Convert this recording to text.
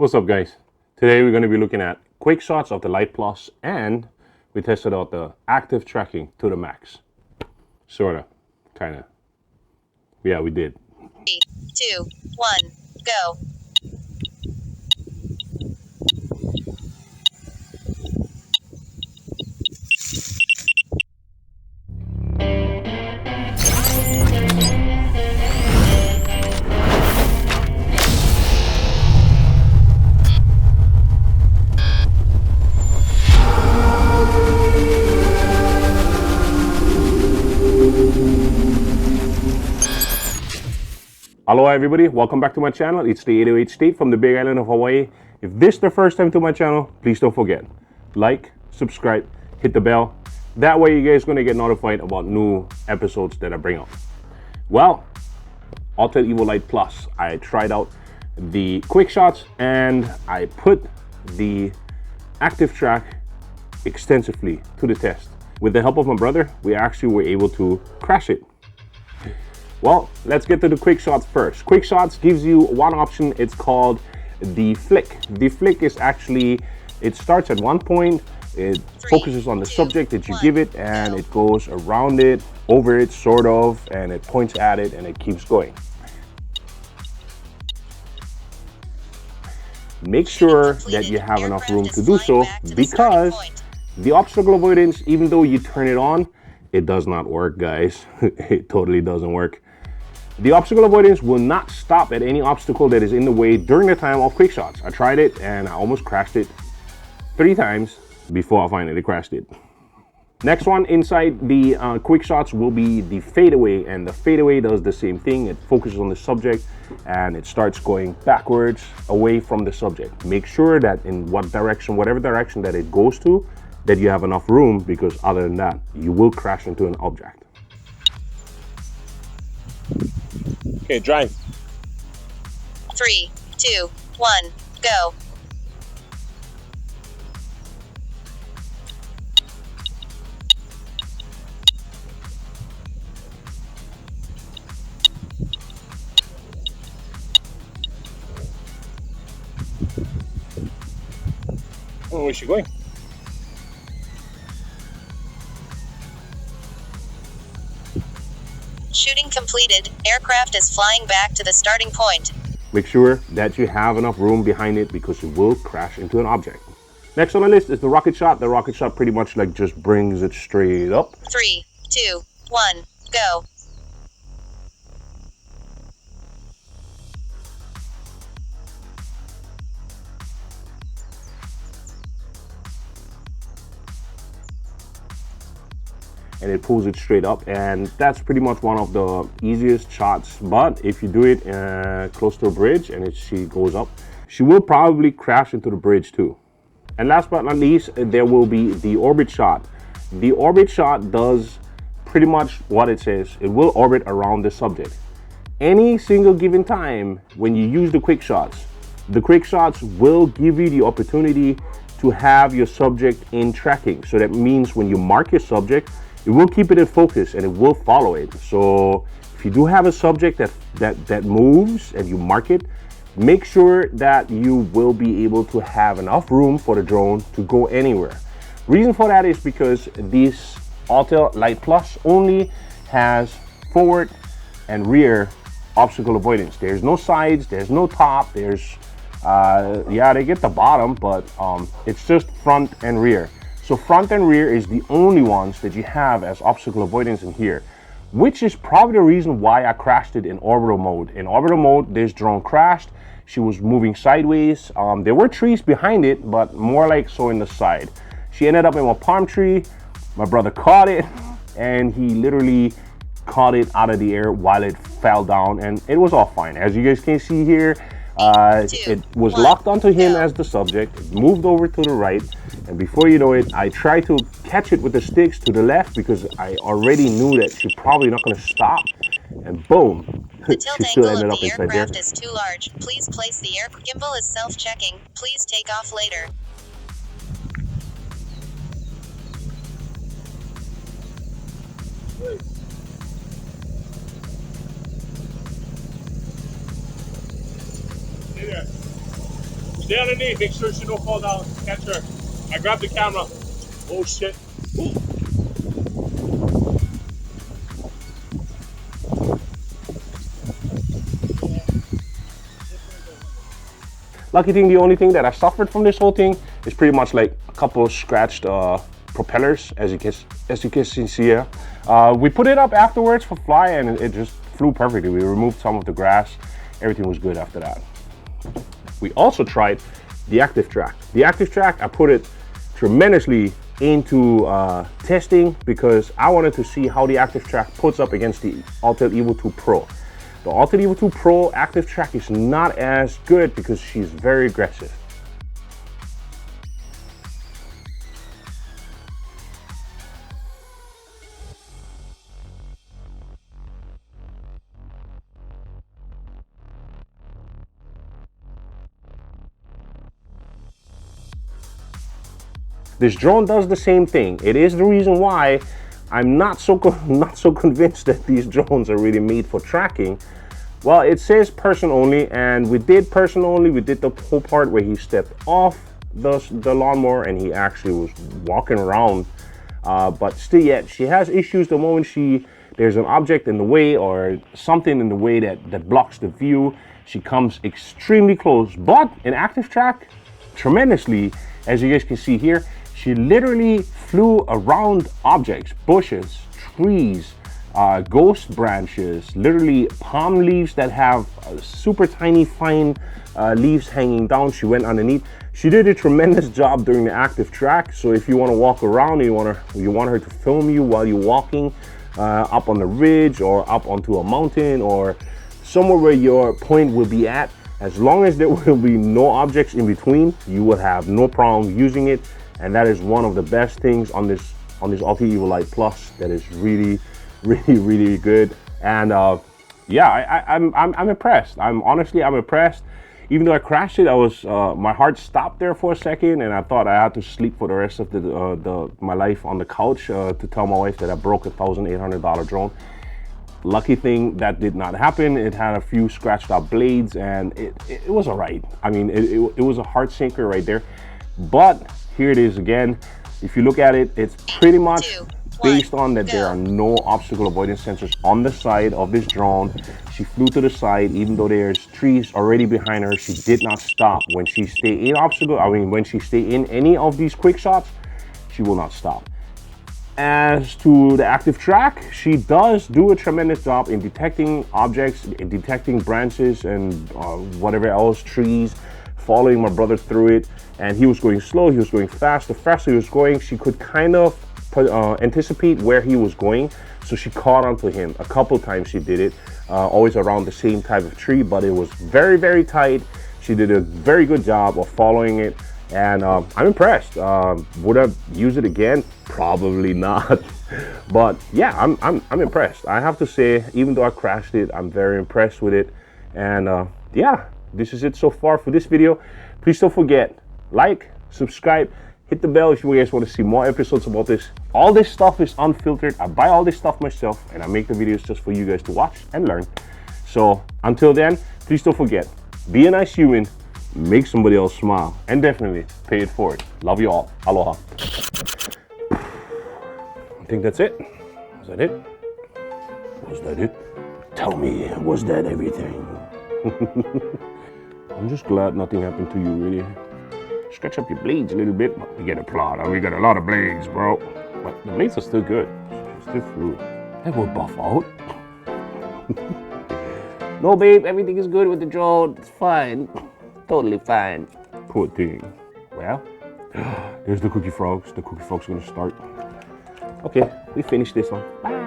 What's up, guys? Today we're going to be looking at quick shots of the Lite Plus, and we tested out the active tracking to the max. Sorta, kinda. Yeah, we did. 3, 2, 1, go. Hello everybody, welcome back to my channel. It's the 808 State from the big island of Hawaii. If this is the first time to my channel, please don't forget, like, subscribe, hit the bell. That way you guys are going to get notified about new episodes that I bring out. Well, Autel Evo Lite Plus, I tried out the quick shots and I put the active track extensively to the test. With the help of my brother, we actually were able to crash it. Well, let's get to the quick shots first. Quick shots gives you one option. It's called the flick. The flick is actually, it starts at one point, it focuses on the subject that you give it, and it goes around it, over it, sort of, and it points at it, and it keeps going. Make sure that you have enough room to do so, because the obstacle avoidance, even though you turn it on, it does not work, guys. It totally doesn't work. The obstacle avoidance will not stop at any obstacle that is in the way during the time of quick shots. I tried it and I almost crashed it 3 times before I finally crashed it. Next one inside the quick shots will be the fadeaway, and the fadeaway does the same thing. It focuses on the subject and it starts going backwards away from the subject. Make sure that in whatever direction that it goes to, that you have enough room, because other than that, you will crash into an object. Okay, drive. 3, 2, 1, go. Oh, where's she going? Shooting completed. Aircraft is flying back to the starting point. Make sure that you have enough room behind it, because it will crash into an object. Next on the list is the rocket shot. The rocket shot pretty much like just brings it straight up. 3, 2, 1, go. And it pulls it straight up, and that's pretty much one of the easiest shots. But if you do it close to a bridge and she goes up, she will probably crash into the bridge too. And last but not least, there will be the orbit shot. The orbit shot does pretty much what it says. It will orbit around the subject. Any single given time when you use the quick shots will give you the opportunity to have your subject in tracking. So that means when you mark your subject, it will keep it in focus and it will follow it. So if you do have a subject that moves and you mark it, make sure that you will be able to have enough room for the drone to go anywhere. Reason for that is because this Autel Lite Plus only has forward and rear obstacle avoidance. There's no sides, there's no top, there's yeah, they get the bottom, but it's just front and rear. So front and rear is the only ones that you have as obstacle avoidance in here, which is probably the reason why I crashed it in orbital mode. In orbital mode, this drone crashed. She was moving sideways. There were trees behind it, but more like so in the side. She ended up in a palm tree. My brother caught it, and he literally caught it out of the air while it fell down, and it was all fine. As you guys can see here, it was locked onto him as the subject. It moved over to the right, and before you know it, I tried to catch it with the sticks to the left, because I already knew that she's probably not going to stop, and boom, The she tilt still angle ended of up the inside there. aircraft is too large. Please place the air gimbal is self-checking. Please take off later. Stay there. Stay underneath, make sure she don't fall down. Catch her. I grabbed the camera. Oh shit. Ooh. Lucky thing, the only thing that I suffered from this whole thing is pretty much like a couple of scratched propellers, as you can see here. We put it up afterwards for fly and it just flew perfectly. We removed some of the grass. Everything was good after that. We also tried the active track. The active track, I put it tremendously into testing because I wanted to see how the active track puts up against the Autel Evo 2 Pro. The Autel Evo 2 Pro active track is not as good because she's very aggressive. This drone does the same thing. It is the reason why I'm not so convinced that these drones are really made for tracking. Well, it says person only, and we did person only. We did the whole part where he stepped off the lawnmower and he actually was walking around. But still yet, she has issues the moment there's an object in the way or something in the way that blocks the view. She comes extremely close, but in active track, tremendously, as you guys can see here, she literally flew around objects, bushes, trees, ghost branches, literally palm leaves that have super tiny fine leaves hanging down. She went underneath. She did a tremendous job during the active track. So if you want to walk around, you want her to film you while you're walking up on the ridge or up onto a mountain or somewhere where your point will be at, as long as there will be no objects in between, you will have no problem using it. And that is one of the best things on this Autel Evo Lite Plus that is really good. And yeah, I'm impressed. I'm impressed. Even though I crashed it, I was my heart stopped there for a second, and I thought I had to sleep for the rest of my life on the couch to tell my wife that I broke a $1,800 drone. Lucky thing that did not happen. It had a few scratched out blades, and it was all right. I mean, it was a heart sinker right there. But here it is again. If you look at it, it's pretty much based on that there are no obstacle avoidance sensors on the side of this drone. She flew to the side, even though there's trees already behind her. She did not stop. When she stay in any of these quick shots, she will not stop. As to the active track, she does do a tremendous job in detecting objects, in detecting branches and whatever else, trees, following my brother through it. And he was going slow, he was going fast. The faster he was going, she could kind of anticipate where he was going. So she caught onto him. A couple times she did it, always around the same type of tree, but it was very tight. She did a very good job of following it. And I'm impressed. Would I use it again? Probably not. But yeah, I'm impressed. I have to say, even though I crashed it, I'm very impressed with it. And yeah, this is it so far for this video. Please don't forget, like, subscribe, hit the bell if you guys want to see more episodes about this. All this stuff is unfiltered. I buy all this stuff myself, and I make the videos just for you guys to watch and learn. So until then, please don't forget, be a nice human, make somebody else smile, and definitely pay it forward. Love you all. Aloha. I think that's it. Was that it? Was that it? Tell me, was that everything? I'm just glad nothing happened to you, really. Stretch up your blades a little bit, but we get a plot. We got a lot of blades, bro. But the blades are still good. Still fluid. They will buff out. No, babe, everything is good with the drone. It's fine. Totally fine. Poor thing. Well, there's the cookie frogs. The cookie frogs are gonna start. Okay, we finished this one. Bye.